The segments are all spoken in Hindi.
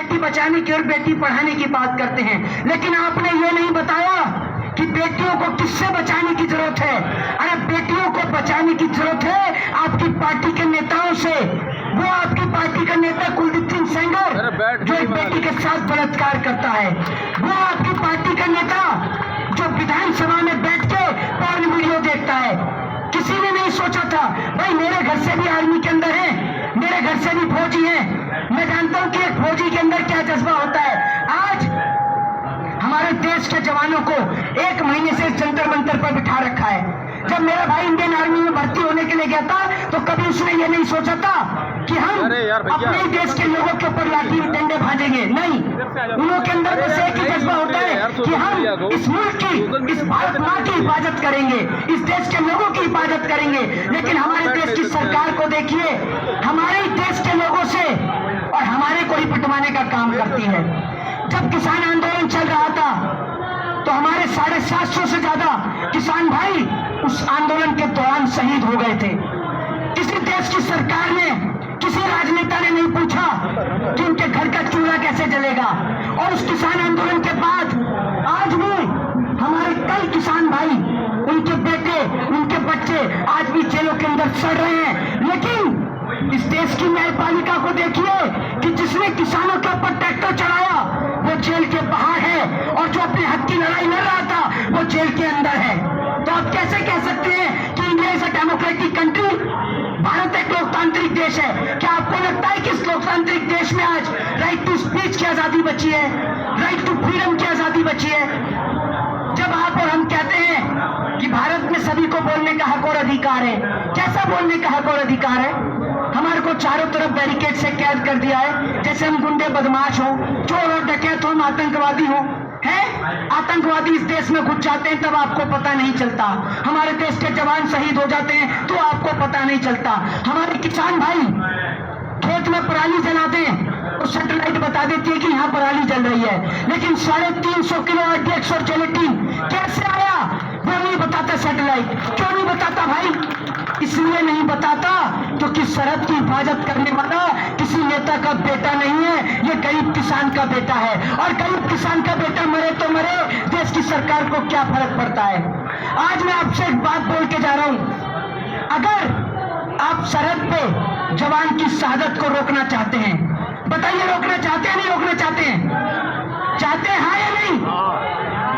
बेटी बचाने की और बेटी पढ़ाने की बात करते हैं, लेकिन आपने ये नहीं बताया कि बेटियों को किससे बचाने की जरूरत है। अरे बेटियों को बचाने की जरूरत है आपकी पार्टी के नेताओं से। वो आपकी पार्टी का नेता कुलदीप सिंह सेंगर जो एक बेटी के साथ बलात्कार करता है, वो आपकी पार्टी का नेता जो विधानसभा में बैठ के पॉर्न वीडियो देखता है। किसी ने नहीं सोचा था भाई मेरे घर से भी आर्मी के अंदर है, मेरे घर से भी फौजी है, मैं जानता हूं कि एक फौजी के अंदर क्या जज्बा होता है। आज हमारे देश के जवानों को 1 महीने से जंतर मंतर पर बिठा रखा है। जब मेरा भाई इंडियन आर्मी में भर्ती होने के लिए गया था तो कभी उसने ये नहीं सोचा था कि हम अपने देश के लोगों के ऊपर लाठी डंडे भाजेंगे। नहीं, उन्हों के अंदर बस एक ही जज्बा होता है कि हम इस मुल्क की, इस भारत माँ की हिफाजत करेंगे, इस देश के लोगों की हिफाजत करेंगे। लेकिन हमारे देश की सरकार को देखिए, हमारे देश के लोगों से और हमारे को ही पिटवाने का काम करती है। जब किसान आंदोलन चल रहा था तो हमारे 750 से ज्यादा किसान भाई उस आंदोलन के दौरान शहीद हो गए थे। किसी देश की सरकार ने, किसी राजनेता ने नहीं पूछा कि उनके घर का चूल्हा कैसे जलेगा। और उस किसान आंदोलन के बाद आज भी हमारे कई किसान भाई, उनके बेटे, उनके बच्चे आज भी जेलों के अंदर सड़ रहे हैं। लेकिन इस देश की न्यायपालिका को देखिए कि जिसने किसानों के ऊपर ट्रैक्टर चढ़ाया वो जेल के बाहर है, और जो अपने हक की लड़ाई लड़ रहा था वो जेल के अंदर है। तो आप कैसे कह सकते हैं कि India is a democratic country? Bharat एक लोकतांत्रिक देश है। क्या आपको लगता है कि इस लोकतांत्रिक देश में आज राइट टू स्पीच की आजादी बची है, राइट टू फ्रीडम की आजादी बची है? जब आप और हम कहते हैं कि भारत में सभी को बोलने का हक और अधिकार है, कैसा बोलने का हक और अधिकार है? हमारे को चारों तरफ बैरिकेड से कैद कर दिया है, जैसे हम गुंडे बदमाश हो, चोर और डकैत हो, हम आतंकवादी हो। है आतंकवादी इस देश में घुस जाते हैं तब आपको पता नहीं चलता, हमारे देश के जवान शहीद हो जाते हैं तो आपको पता नहीं चलता। हमारे किसान भाई खेत में पराली जलाते हैं तो सैटेलाइट बता देती है कि यहाँ पराली जल रही है, लेकिन 350 किलो आरडीएक्स और जेलेटिन कैसे आया वो नहीं बताता सैटेलाइट। क्यों नहीं बताता भाई? इसलिए नहीं बताता क्योंकि सरहद की हिफाजत करने वाला किसी नेता का बेटा नहीं है, ये गरीब किसान का बेटा है। और गरीब किसान का बेटा मरे तो मरे, देश की सरकार को क्या फर्क पड़ता है? आज मैं आपसे एक बात बोल के जा रहा हूं, अगर आप सरहद पे जवान की शहादत को रोकना चाहते हैं, बताइए रोकना चाहते हैं नहीं रोकना चाहते हैं? चाहते हैं हाँ या नहीं?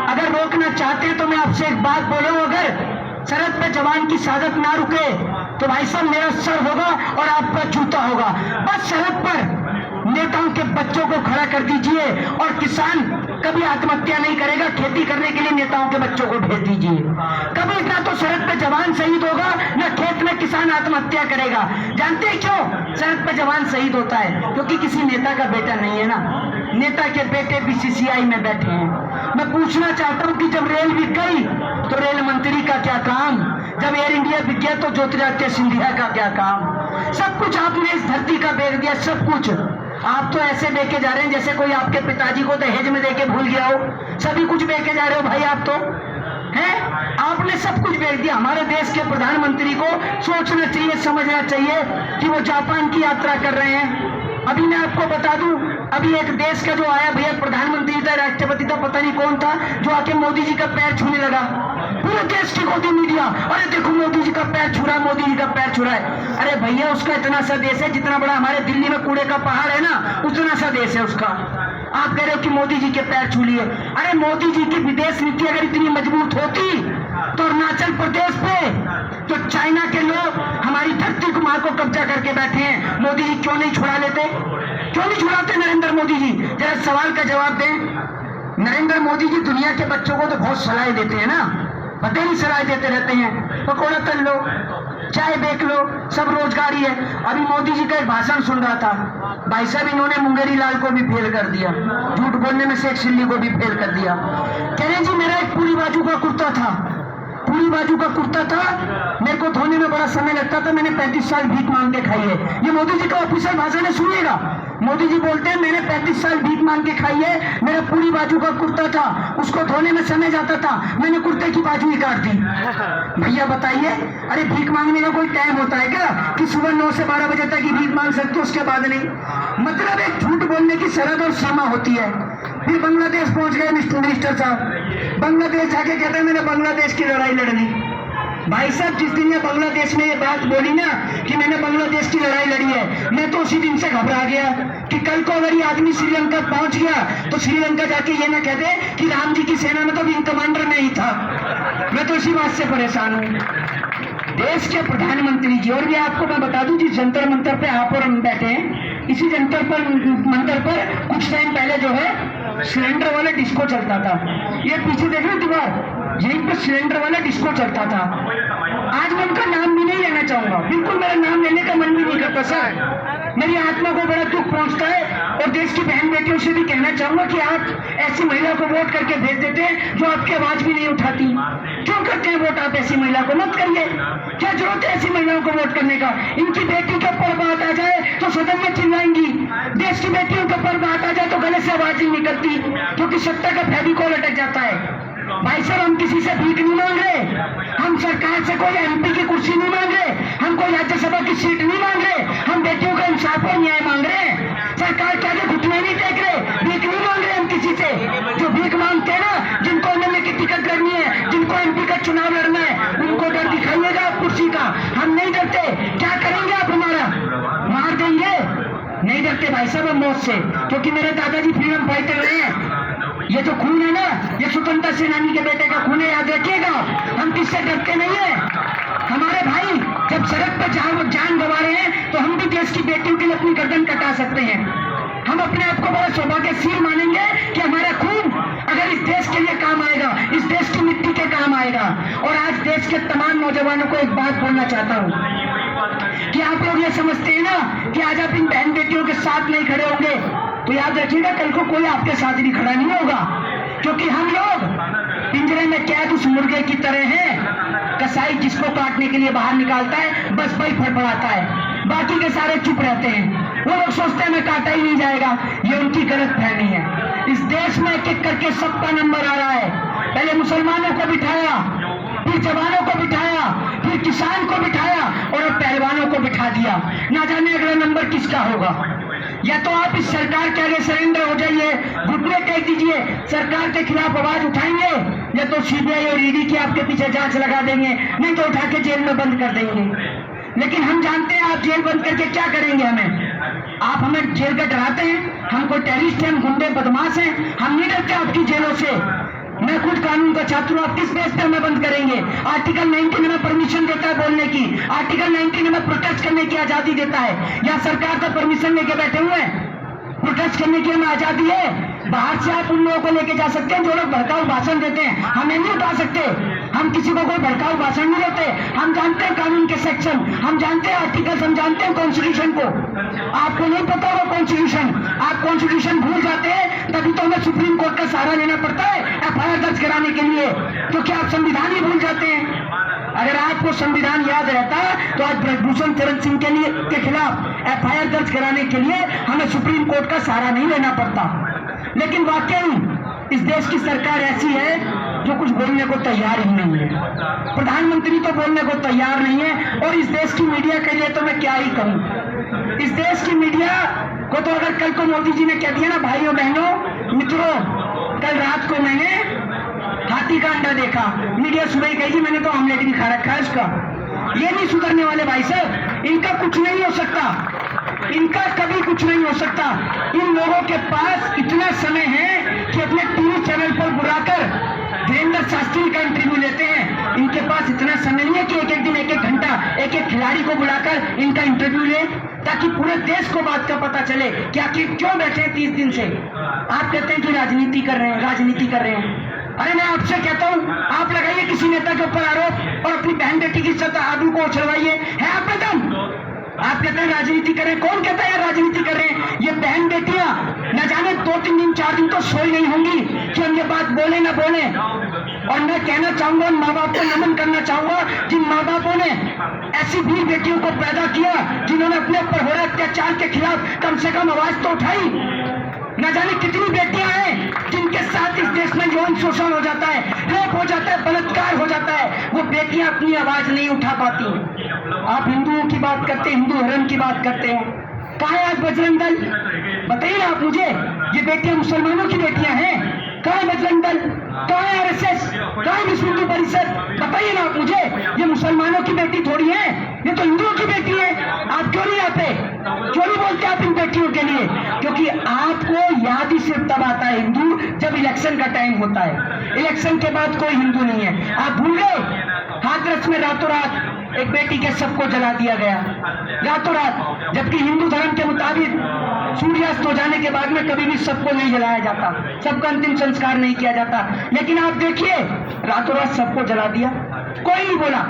अगर रोकना चाहते हैं तो मैं आपसे एक बात बोलूं, अगर सरहद पे जवान की शहादत ना रुके तो भाई साहब मेरा सर होगा और आपका जूता होगा। बस सरहद पर नेताओं के बच्चों को खड़ा कर दीजिए और किसान कभी आत्महत्या नहीं करेगा, खेती करने के लिए नेताओं के बच्चों को भेज दीजिए। कभी ना तो सरहद पे जवान शहीद होगा ना खेत में किसान आत्महत्या करेगा। जानते हैं क्यों सरहद पे जवान शहीद होता है? क्योंकि किसी नेता का बेटा नहीं है ना, नेता के बेटे बीसीसीआई में बैठे हैं। मैं पूछना चाहता हूं कि जब रेल बिक गई तो रेल मंत्री का क्या काम, जब एयर इंडिया बिक गया तो ज्योतिरादित्य सिंधिया का क्या काम? सब कुछ आपने इस धरती का बेच दिया, सब कुछ। आप तो ऐसे बेचे जा रहे हैं जैसे कोई आपके पिताजी को दहेज में देके भूल गया हो। सभी कुछ बेचे जा रहे हो भाई आप तो, हैं? आपने सब कुछ बेच दिया। हमारे देश के प्रधानमंत्री को सोचना चाहिए, समझना चाहिए कि वो जापान की यात्रा कर रहे हैं। अभी मैं आपको बता दूं, अभी एक देश का जो आया भैया प्रधानमंत्री था, राष्ट्रपति था, पता नहीं कौन था, जो आके मोदी जी का पैर छूने लगा। पूरे देश की गोदी मीडिया, अरे देखो मोदी जी का पैर छू रहा है, मोदी जी का पैर छू रहा है। अरे भैया उसका इतना सा देश है, जितना बड़ा हमारे दिल्ली में कूड़े का पहाड़ है ना, उतना सा देश है उसका। आप कह रहे हो कि मोदी जी के पैर छू लिए। अरे मोदी जी की विदेश नीति अगर इतनी मजबूत होती तो अरुणाचल प्रदेश पे तो चाइना के लोग हमारी धरती को मां को कब्जा करके बैठे हैं, मोदी जी क्यों नहीं छुड़ा लेते? क्यों नहीं छुड़ाते नरेंद्र मोदी जी? जरा सवाल का जवाब दें। नरेंद्र मोदी जी दुनिया के बच्चों को तो बहुत सलाह देते हैं ना, पता नहीं सलाह देते रहते हैं। पकौड़ा तल लो, चाय बेच लो, सब रोजगारी है। अभी मोदी जी का एक भाषण सुन रहा था, भाई साहब इन्होंने मुंगेरी लाल को भी फेल कर दिया, झूठ बोलने में शेख सिल्ली को भी फेल कर दिया। कह रहे जी मेरा एक पूरी बाजू का कुर्ता था, पूरी बाजू का कुर्ता था, मेरे को धोने में बड़ा समय लगता था, मैंने 35 साल भीख मांग के खाई है। ये मोदी जी का ऑफिशियल भाषण है, सुनिएगा। मोदी जी बोलते हैं मैंने 35 साल भीख मांग के खाई है, मेरा पूरी बाजू का कुर्ता था, उसको धोने में समय जाता था, मैंने कुर्ते की बाजू ही काट दी। भैया बताइए, अरे भीख मांगने का कोई टाइम होता है क्या कि सुबह 9 से 12 बजे तक ही भीख मांग सकते हो, उसके बाद नहीं? मतलब एक झूठ बोलने की सरहद और सीमा होती है। फिर बांग्लादेश पहुंच गए मिनिस्टर साहब, बांग्लादेश जाके कहते हैं मैंने बांग्लादेश की लड़ाई लड़नी। भाई साहब, जिस दिन ये बांग्लादेश में ये बात बोली ना कि मैंने बांग्लादेश की लड़ाई लड़ी है, मैं तो उसी दिन से घबरा गया कि कल को अगर ये आदमी श्रीलंका पहुंच गया तो श्रीलंका जाके ये ना कह दे कि राम जी की सेना में तो विंग कमांडर में ही था। मैं तो इसी बात से परेशान हूँ। देश के प्रधानमंत्री जी, और भी आपको मैं बता दूं, जिस जंतर मंतर पे आप और हम बैठे हैं, इसी जंतर मंतर पर कुछ टाइम पहले जो है सिलेंडर वाला डिस्को चलता था। ये पीछे देख रहे दीवार, यहीं पर सिलेंडर वाला डिस्को चलता था। आज मैं उनका नाम भी नहीं लेना चाहूंगा, बिल्कुल मेरा नाम लेने का मन भी नहीं करता सर, मेरी आत्मा को बड़ा दुख पहुंचता है। और देश की बहन बेटियों से भी कहना चाहूंगा कि आप ऐसी महिला को वोट करके भेज देते हैं जो आपकी आवाज भी नहीं उठाती। क्यों करते हैं वोट आप ऐसी महिला को? मत करिए, क्या जरूरत है ऐसी महिलाओं को वोट करने का? इनकी बेटी के ऊपर बात आ जाए तो सदन में चिल्लाएंगी, देश की बेटियों के ऊपर बात आ जाए तो गले से आवाज नहीं निकलती, क्योंकि सत्ता का फेविकोल अटक जाता है। भाई साहब, हम किसी से भीख नहीं मांग रहे, हम सरकार से कोई एमपी की कुर्सी नहीं मांग रहे, हम कोई राज्यसभा की सीट नहीं मांग रहे, हम बेटियों का इंसाफ और न्याय मांग रहे हैं। सरकार के आगे घुटने नहीं टेक रहे, भीख नहीं मांग रहे हम किसी से। जो भीख मांगते हैं ना, जिनको एमएलए की टिकट करनी है, जिनको एमपी का चुनाव लड़ना है, उनको डर दिखाइएगा आप कुर्सी का। हम नहीं डरते। क्या करेंगे आप हमारा? मार देंगे? नहीं डरते भाई साहब हम मौत से, क्योंकि मेरे दादाजी फ्रीडम फाइटर रहे हैं। ये जो खून है ना, ये स्वतंत्रता सेनानी के बेटे का खून है, याद रखिएगा। हम किससे डरते नहीं है। हमारे भाई जब सड़क पर जान गंवा रहे हैं तो हम भी देश की बेटियों के लिए अपनी गर्दन कटा सकते हैं। हम अपने आप को बड़ा सौभाग्यशील मानेंगे कि हमारा खून अगर इस देश के लिए काम आएगा, इस देश की मिट्टी के काम आएगा। और आज देश के तमाम नौजवानों को एक बात बोलना चाहता हूँ कि आप लोग ये समझते हैं ना कि आज आप इन बहन बेटियों के साथ नहीं खड़े होंगे, तो याद रखिएगा कल को कोई आपके साथ भी खड़ा नहीं होगा, क्योंकि हम लोग पिंजरे में कैद उस मुर्गे की तरह हैं। कसाई जिसको काटने के लिए बाहर निकालता है, बस वही फड़फड़ाता है, बाकी के सारे चुप रहते हैं। वो लोग सोचते हैं मैं काटा ही नहीं जाएगा, ये उनकी गलत फहमी है। इस देश में एक एक करके सबका नंबर आ रहा है। पहले मुसलमानों को बिठाया, फिर जवानों को बिठाया, फिर किसान को बिठाया और अब पहलवानों को बिठा दिया। ना जाने अगला नंबर किसका होगा। या तो आप इस सरकार के आगे सरेंडर हो जाइए, घुटने टेक दीजिए, सरकार के खिलाफ आवाज उठाएंगे, या तो सीबीआई और ईडी की आपके पीछे जांच लगा देंगे, नहीं तो उठा के जेल में बंद कर देंगे। लेकिन हम जानते हैं आप जेल बंद करके क्या करेंगे हमें। आप हमें जेल का डराते हैं, हम कोई टेररिस्ट हैं, हम गुंडे बदमाश हैं, हम नहीं डरते आपकी जेलों से। मैं खुद कानून का छात्र हूं, आप किस बेस पे हमें बंद करेंगे? आर्टिकल 19 हमें परमिशन देता है बोलने की, आर्टिकल 19 हमें प्रोटेस्ट करने की आजादी देता है। या सरकार का परमिशन लेके बैठे हुए हैं, प्रोटेस्ट करने की हमें आजादी है। बाहर से आप उन लोगों को लेके जा सकते हैं जो लोग भड़काऊ भाषण देते हैं, हमें नहीं उठा सकते। हम किसी को कोई भड़काऊ भाषण नहीं देते। हम जानते हैं कानून के सेक्शन, हम जानते हैं आर्टिकल, हम जानते हैं कॉन्स्टिट्यूशन को। आपको नहीं पता वो कॉन्स्टिट्यूशन, आप कॉन्स्टिट्यूशन भूल जाते हैं, तभी तो हमें सुप्रीम कोर्ट का सहारा लेना पड़ता है एफआईआर दर्ज कराने के लिए, क्योंकि आप संविधान ही भूल जाते हैं। अगर आपको संविधान याद रहता तो आज ब्रजभूषण शरण सिंह के खिलाफ एफआईआर दर्ज कराने के लिए हमें सुप्रीम कोर्ट का सहारा नहीं लेना पड़ता। लेकिन वाकई इस देश की सरकार ऐसी है जो कुछ बोलने को तैयार ही नहीं है। प्रधानमंत्री तो बोलने को तैयार नहीं है, और इस देश की मीडिया के लिए तो मैं क्या ही कहूं। इस देश की मीडिया को तो अगर कल को मोदी जी ने कह दिया ना, भाइयों बहनों मित्रों, कल रात को मैंने हाथी का अंडा देखा, मीडिया सुबह ही कहेगी मैंने तो ऑमलेट भी खा रखा है उसका। ये नहीं सुधरने वाले भाई साहब, इनका कुछ नहीं हो सकता, इनका कभी कुछ नहीं हो सकता। इन लोगों के पास इतना समय है कि अपने टीवी चैनल पर बुलाकर वीरेंद्र शास्त्री का इंटरव्यू लेते हैं। इनके पास इतना समय नहीं है कि एक एक दिन एक एक घंटा एक एक खिलाड़ी को बुलाकर इनका इंटरव्यू ले, ताकि पूरे देश को बात का पता चले कि आखिर क्यों बैठे हैं 30 दिन से। आप कहते हैं कि राजनीति कर रहे हैं, राजनीति कर रहे हैं। अरे मैं आपसे कहता हूं, आप लगाइए किसी नेता के ऊपर आरोप और अपनी बहन बेटी की इज्जत आबरू को उछलवाइए, है आप में दम? आप कहते हैं राजनीति करें, कौन कहता है राजनीति कर रहे हैं? ये बहन बेटियां न जाने 2-3 दिन 4 दिन तो सोई नहीं होंगी कि हम ये बात बोले ना बोले। और मैं कहना चाहूंगा, उन माँ बाप को नमन करना चाहूंगा जिन माँ बापों ने ऐसी वीर बेटियों को पैदा किया, जिन्होंने अपने ऊपर हो रहे अत्याचार के खिलाफ कम से कम आवाज तो उठाई। न जाने कितनी बेटियां हैं जिनके साथ इस देश में यौन शोषण हो जाता है, रेप हो जाता है, बलात्कार हो जाता है, वो बेटियां अपनी आवाज नहीं उठा पाती। आप हिंदुओं की बात करते हैं, हिंदू धर्म की बात करते हैं, कहाँ है आज बजरंग दल? बताइए आप मुझे, ये बेटियां मुसलमानों की बेटियां हैं, कहाँ है बजरंग दल, कहाँ है आरएसएस, कहाँ है विश्व हिंदू परिषद? बताइए ना आप मुझे, ये मुसलमानों की बेटी थोड़ी है, ये तो हिंदुओं की बेटी है। आप क्यों नहीं आते, क्यों नहीं बोलते आप इन बेटियों के लिए? क्योंकि आपको याद ही सिर्फ तब आता है हिंदू जब इलेक्शन का टाइम होता है। इलेक्शन के बाद कोई हिंदू नहीं है। आप भूल गए, हाथरस में रातों रात एक बेटी के सबको जला दिया गया, रातों रात, जबकि हिंदू धर्म के मुताबिक सूर्यास्त हो जाने के बाद में कभी भी सबको नहीं जलाया जाता, सबका अंतिम संस्कार नहीं किया जाता। लेकिन आप देखिए, रातों रात सबको जला दिया, कोई नहीं बोला।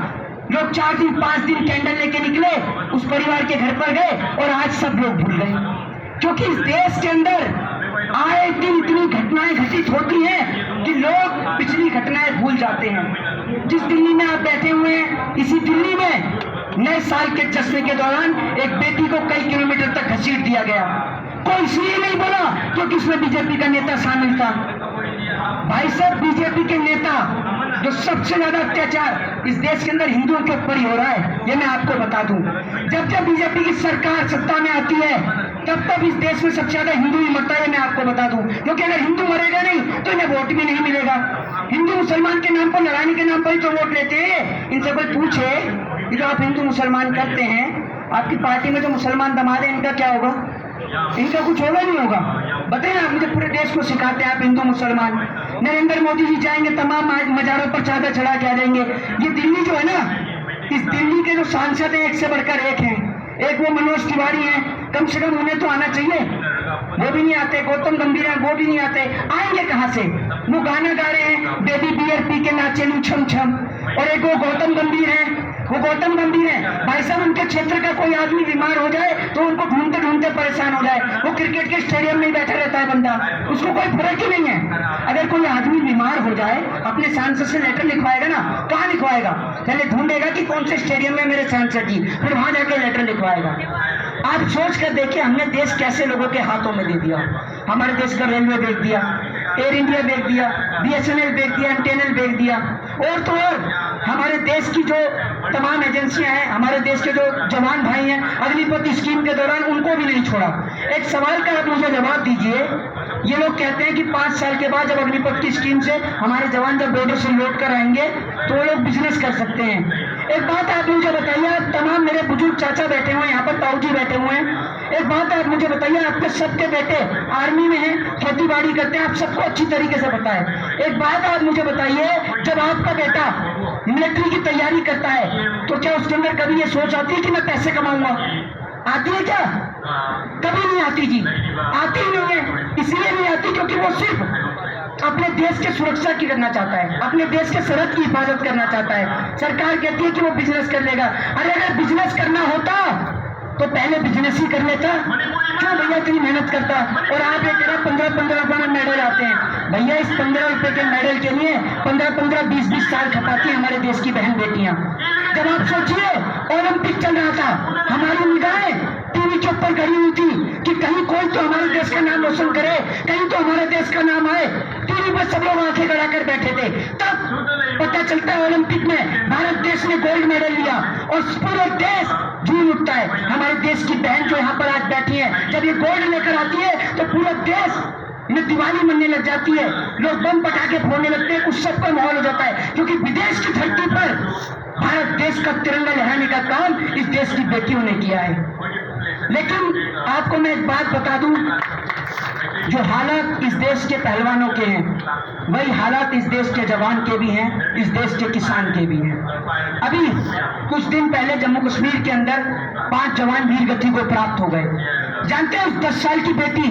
लोग 4 दिन 5 दिन कैंडल लेके निकले, उस परिवार के घर पर गए और आज सब लोग भूल गए। क्योंकि इस देश के अंदर आए दिन इतनी घटनाएं घटित होती हैं कि लोग पिछली घटनाएं भूल जाते हैं। जिस दिल्ली में आप बैठे हुए हैं, इसी दिल्ली में नए साल के जश्न के दौरान एक बेटी को कई किलोमीटर तक घसीट दिया गया। कोई इसलिए नहीं बोला क्योंकि उसमें बीजेपी का नेता शामिल था। भाई साहब, बीजेपी के नेता जो सबसे ज्यादा अत्याचार इस देश के अंदर हिंदुओं के ऊपर ही हो रहा है, ये मैं आपको बता दूं। जब जब बीजेपी की सरकार सत्ता में आती है, तब तब इस देश में सबसे ज्यादा हिंदू ही मरता है, मैं आपको बता दूं। क्योंकि अगर हिंदू मरेगा नहीं तो इन्हें वोट भी नहीं मिलेगा। हिंदू मुसलमान के नाम पर, लड़ाने के नाम पर ही तो वोट लेते हैं। इनसे कोई पूछे कि जो आप हिंदू मुसलमान करते हैं, आपकी पार्टी में जो मुसलमान दमाद है, इनका क्या होगा? इनका कुछ होगा नहीं होगा? बताइए आप मुझे, पूरे देश को सिखाते हैं आप हिंदू मुसलमान। नरेंद्र मोदी जी जाएंगे, तमाम मजारों पर चादर चढ़ा के आ जाएंगे। ये दिल्ली जो है ना, इस दिल्ली के जो सांसद हैं, एक से बढ़कर एक हैं। एक वो मनोज तिवारी हैं, कम से कम उन्हें तो आना चाहिए, वो भी नहीं आते। गौतम गंभीर हैं, वो भी नहीं आते। आएंगे कहाँ से? वो गाना गा रहे हैं, बेबी बियर पी के नाचे लू छम छम। और एक वो गौतम गंभीर है, भाई साहब, उनके क्षेत्र का कोई आदमी बीमार हो जाए तो उनको ढूंढते ढूंढते परेशान हो जाए। वो क्रिकेट के स्टेडियम में ही बैठा रहता है बंदा, उसको कोई फर्क ही नहीं है। अगर कोई आदमी बीमार हो जाए, अपने सांसद से लेटर लिखवाएगा ना, कहाँ लिखवाएगा? पहले ढूंढेगा कि कौन से स्टेडियम में मेरे सांसद जी, फिर वहां जाके लेटर लिखवाएगा। आप सोच कर देखिए, हमने देश कैसे लोगों के हाथों में दे दिया। हमारे देश का रेलवे बेच दिया, एयर इंडिया बेच दिया, बीएसएनएल बेच दिया, एंटेनल बेच दिया, और तो और हमारे देश की जो तमाम एजेंसियां हैं, हमारे देश के जो जवान भाई हैं, अग्निपथ स्कीम के दौरान उनको भी नहीं छोड़ा। एक सवाल का आप मुझे जवाब दीजिए, ये लोग कहते हैं कि 5 साल के बाद जब अग्निपथ की स्कीम से हमारे जवान जब बॉर्डर से लौट कर आएंगे तो वो लोग बिजनेस कर सकते हैं। एक बात आप मुझे बताइए, तमाम मेरे बुजुर्ग चाचा बैठे हुए हैं यहाँ पर, ताऊ जी बैठे हुए हैं, एक बात आप मुझे बताइए, आपके सबके बेटे आर्मी में हैं, खेती बाड़ी करते हैं, आप सबको अच्छी तरीके से पता है। एक बात आप मुझे बताइए, जब आपका बेटा मिलिट्री की तैयारी करता है तो क्या उसके अंदर कभी ये सोच आती है कि मैं पैसे कमाऊंगा? आती है क्या? कभी नहीं आती जी, आती ही नहीं है। इसलिए नहीं आती क्योंकि वो सिर्फ अपने देश की सुरक्षा की करना चाहता है, अपने देश के सरहद की हिफाजत करना चाहता है। सरकार कहती है कि वो बिजनेस कर लेगा। अरे अगर बिजनेस करना होता तो पहले बिजनेस ही कर लेता, क्यों भैया इतनी मेहनत करता? और आप ये कह रहे 15-15 रुपए में मेडल आते हैं। भैया इस 15 रुपए के मेडल के लिए 15-15, 20-20 साल खपाती है हमारे देश की बहन बेटियां। जब आप सोचिए, ओलंपिक चल रहा था, हमारी निगाहें टीवी के ऊपर गड़ी हुई थी कि कहीं कोई तो हमारे देश का नाम रोशन करे, कहीं तो हमारे देश का नाम आए। टीवी पर सब लोग आंखें गड़ा कर बैठे थे। तब पता चलता है ओलंपिक में भारत देश ने गोल्ड मेडल लिया और पूरे देश झूम उठता है। हमारे देश की बहन जो यहाँ पर आज बैठी है, जब ये गोल्ड लेकर आती है तो पूरा देश में दिवाली मनने लग जाती है, लोग बम पटाखे फोड़ने लगते हैं, उत्सव का माहौल हो जाता है। क्योंकि विदेश की धरती पर भारत देश का तिरंगा लहराने का काम इस देश की बेटियों ने किया है। लेकिन आपको मैं एक बात बता दूं, जो हालात इस देश के पहलवानों के हैं वही हालात इस देश के जवान के भी हैं, इस देश के किसान के भी हैं। अभी कुछ दिन पहले जम्मू कश्मीर के अंदर 5 जवान वीर गति को प्राप्त हो गए। जानते हैं उस 10 साल की बेटी,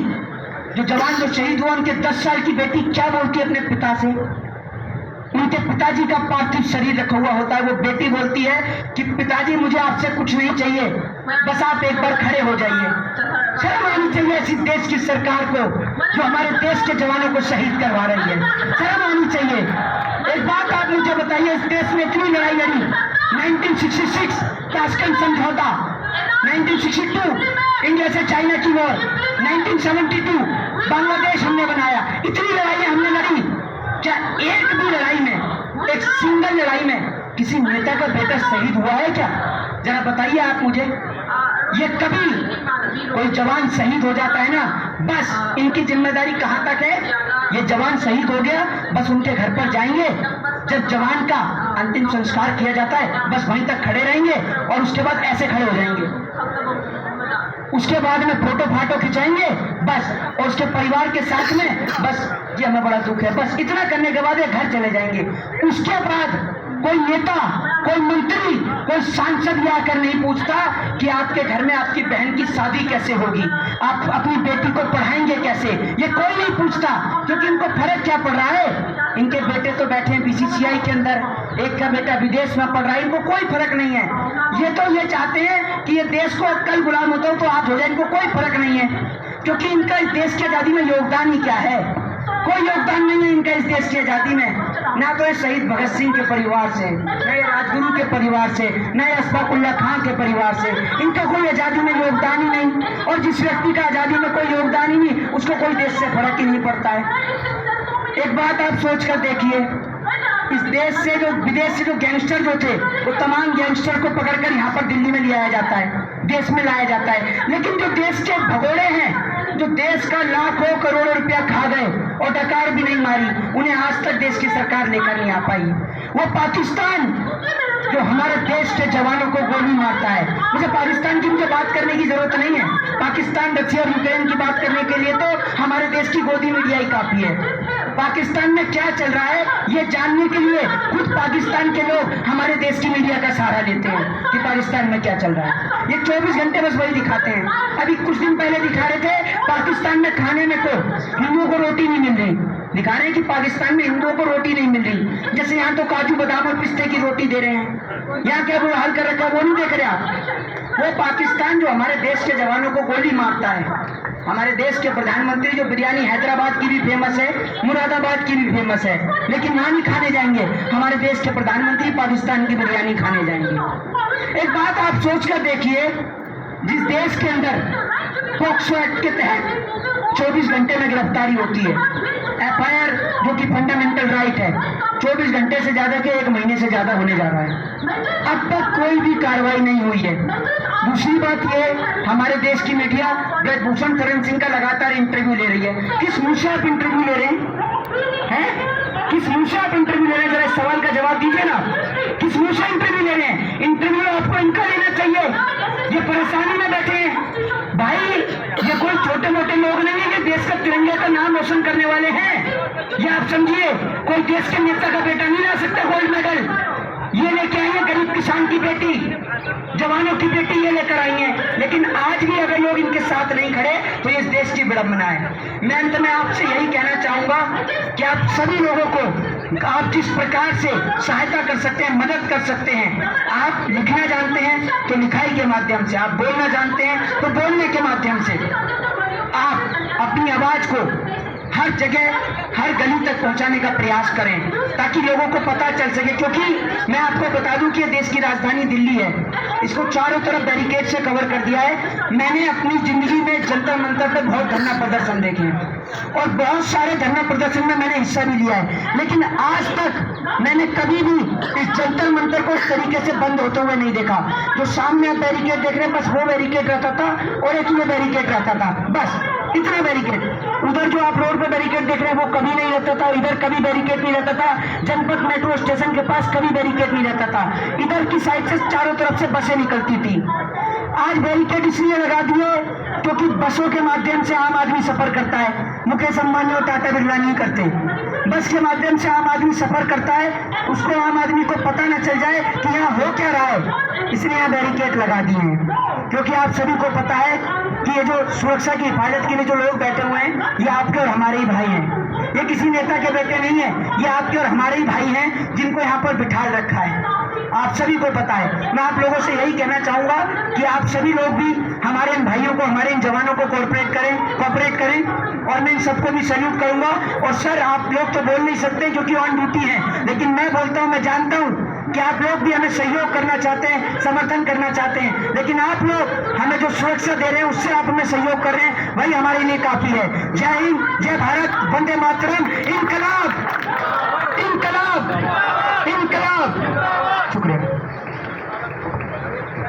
जो जवान जो शहीद हुआ, उनके 10 साल की बेटी क्या बोलती है अपने पिता से? उनके पिताजी का पार्थिव शरीर रखा हुआ होता है, वो बेटी बोलती है कि पिताजी मुझे आपसे कुछ नहीं चाहिए, बस आप एक बार खड़े हो जाइए। शर्म आनी चाहिए ऐसी देश की सरकार को जो हमारे देश के जवानों को शहीद करवा रही है। शर्म आनी चाहिए। एक बात आप मुझे बताइए, इस देश में इतनी लड़ाई लड़ी, 1966 ताशकंद समझौता, 1962 इंडिया से चाइना की वॉर, 1972 बांग्लादेश हमने बनाया। इतनी लड़ाइयां हमने लड़ी, क्या एक भी लड़ाई में, एक सिंगल लड़ाई में किसी नेता का बेटा शहीद हुआ है क्या? जरा बताइए आप मुझे। ये कभी कोई जवान शहीद हो जाता है ना, बस इनकी जिम्मेदारी कहां तक है? ये जवान शहीद हो गया, बस उनके घर पर जाएंगे, जब जवान का अंतिम संस्कार किया जाता है बस वहीं तक खड़े रहेंगे और उसके बाद ऐसे खड़े हो जाएंगे, उसके बाद में फोटो फाटो खिंचाएंगे बस, और उसके परिवार के साथ में बस ये हमें बड़ा दुख है, बस इतना करने के बाद ये घर चले जाएंगे। उसके बाद कोई नेता, कोई मंत्री, कोई सांसद भी आकर नहीं पूछता कि आपके घर में आपकी बहन की शादी कैसे होगी, आप अपनी बेटी को पढ़ाएंगे कैसे, ये कोई नहीं पूछता, क्योंकि इनको फर्क क्या पड़ रहा है? इनके बेटे तो बैठे हैं बीसीसीआई के अंदर, एक का बेटा विदेश में पढ़ रहा है, इनको कोई फर्क नहीं है। ये तो ये चाहते हैं कि ये देश को कल गुलाम होता हो तो आप हो जाए, इनको कोई फर्क नहीं है, क्योंकि इनका इस देश की आजादी में योगदान ही क्या है? कोई योगदान नहीं है इनका इस देश की आजादी में। ना तो ये शहीद भगत सिंह के परिवार से, न ये राजगुरु के परिवार से, न ये अशफाकुल्लाह खान के परिवार से, इनका कोई आजादी में योगदान ही नहीं। और जिस व्यक्ति का आजादी में कोई योगदान ही नहीं, उसको कोई देश से फर्क ही नहीं पड़ता है। एक बात आप सोच कर देखिए, इस देश से जो विदेश से जो गैंगस्टर जो थे, वो तमाम गैंगस्टर को पकड़कर यहाँ पर दिल्ली में ले आया जाता है, देश में लाया जाता है। लेकिन जो देश के भगोड़े हैं, जो देश का लाखों करोड़ों रुपया खा गए और डकार भी नहीं मारी, उन्हें आज तक देश की सरकार लेकर नहीं आ पाई। वो पाकिस्तान जो हमारे देश के जवानों को गोली मारता है, मुझे पाकिस्तान की बात करने की जरूरत नहीं है, पाकिस्तान, रशिया और यूक्रेन की बात करने के लिए तो हमारे देश की गोदी मीडिया ही काफी है। पाकिस्तान में क्या चल रहा है ये जानने के लिए खुद पाकिस्तान के लोग हमारे देश की मीडिया का सहारा लेते हैं कि पाकिस्तान में क्या चल रहा है। ये 24 घंटे बस वही दिखाते हैं। अभी कुछ दिन पहले दिखा रहे थे पाकिस्तान में खाने में को हिंदुओं को रोटी नहीं मिल रही, दिखा रहे हैं कि पाकिस्तान में हिंदुओं को रोटी नहीं मिल रही। जैसे यहाँ तो काजू बादाम और पिस्ते की रोटी दे रहे हैं, यहाँ क्या वो हाल कर रखा है वो नहीं देख रहे आप। वो पाकिस्तान जो हमारे देश के जवानों को गोली मारता है, हमारे देश के प्रधानमंत्री जो बिरयानी हैदराबाद की भी फेमस है, मुरादाबाद की भी फेमस है, लेकिन वहां नहीं खाने जाएंगे, हमारे देश के प्रधानमंत्री पाकिस्तान की बिरयानी खाने जाएंगे। एक बात आप सोचकर देखिए, जिस देश के अंदर पॉक्सो एक्ट के तहत 24 घंटे में गिरफ्तारी होती है, एफआईआर जो कि फंडामेंटल राइट है, 24 घंटे से ज्यादा के 1 महीने से ज्यादा होने जा रहा है, अब तक कोई भी कार्रवाई नहीं हुई है। दूसरी बात ये, हमारे देश की मीडिया ब्रजभूषण शरण सिंह का लगातार इंटरव्यू ले रही है। किस मुंह से आप इंटरव्यू ले रहे हैं? किस मुंह से आप इंटरव्यू ले रहे हैं? जरा इस सवाल का जवाब दीजिए ना, किस मुंह से इंटरव्यू ले रहे हैं? इंटरव्यू आपको इनका लेना चाहिए, ये परेशानी में बैठे हैं भाई। ये कोई छोटे मोटे लोग नहीं है, ये देश का तिरंगे का नाम रोशन करने वाले हैं। ये आप समझिए, कोई देश के नेता का बेटा नहीं ला सकता गोल्ड मेडल। ये लेके आई है गरीब किसान की बेटी, जवानों की बेटी ये लेकर आई है। लेकिन आज भी अगर लोग इनके साथ नहीं खड़े तो इस देश की विडंबना है। मैं अंत में आपसे यही कहना चाहूंगा कि आप सभी लोगों को आप जिस प्रकार से सहायता कर सकते हैं, मदद कर सकते हैं। आप लिखना जानते हैं तो लिखाई के माध्यम से, आप बोलना जानते हैं तो बोलने के माध्यम से आप अपनी आवाज को हर जगह, हर गली तक पहुंचाने का प्रयास करें, ताकि लोगों को पता चल सके। क्योंकि मैं आपको बता दूं कि देश की राजधानी दिल्ली है, इसको चारों तरफ बैरिकेड से कवर कर दिया है। मैंने अपनी जिंदगी में जंतर मंतर पर बहुत धरना प्रदर्शन देखे हैं और बहुत सारे धरना प्रदर्शन में मैंने हिस्सा भी लिया है, लेकिन आज तक मैंने कभी भी इस जंतर मंतर को इस तरीके से बंद होते हुए नहीं देखा। जो सामने आप बैरिकेड देख रहे हैं, बस वो बैरिकेड रहता था और एक ये बैरिकेड रहता था, बस इतना बैरिकेड। उधर जो आप रोड पे बैरिकेड देख रहे हैं वो कभी नहीं रहता था, इधर कभी बैरिकेड नहीं रहता था। जनपद मेट्रो स्टेशन के पास कभी बैरिकेड नहीं रहता था, इधर की साइड से चारों तरफ से बसें निकलती थी। आज बैरिकेड इसलिए लगा दिए क्योंकि बसों के माध्यम से आम आदमी सफर करता है। मुकेश अंबानी और टाटा बिरला नहीं करते, बस के माध्यम से आम आदमी सफर करता है, उसको आम आदमी को पता न चल जाए कि यहाँ हो क्या रहा है, इसलिए यहाँ बैरिकेड लगा दिए हैं। क्योंकि आप सभी को पता है कि ये जो सुरक्षा की हिफाजत के लिए जो लोग बैठे हुए हैं, ये आपके और हमारे ही भाई हैं, ये किसी नेता के बेटे नहीं है, ये आपके और हमारे ही भाई हैं जिनको यहाँ पर बिठा रखा है। आप सभी को पता है। मैं आप लोगों से यही कहना चाहूंगा कि आप सभी लोग भी हमारे इन भाइयों को, हमारे इन जवानों को कोऑपरेट करें और मैं इन सबको भी सैल्यूट करूंगा। और सर आप लोग तो बोल नहीं सकते क्योंकि ऑन ड्यूटी हैं, लेकिन मैं बोलता हूं, मैं जानता हूं कि आप लोग भी हमें सहयोग करना चाहते हैं, समर्थन करना चाहते हैं, लेकिन आप लोग हमें जो सुरक्षा दे रहे हैं उससे आप हमें सहयोग कर रहे हैं, वही हमारे लिए काफी है। जय हिंद, जय भारत, वंदे मातरम, इनकलाब, इनकलाब,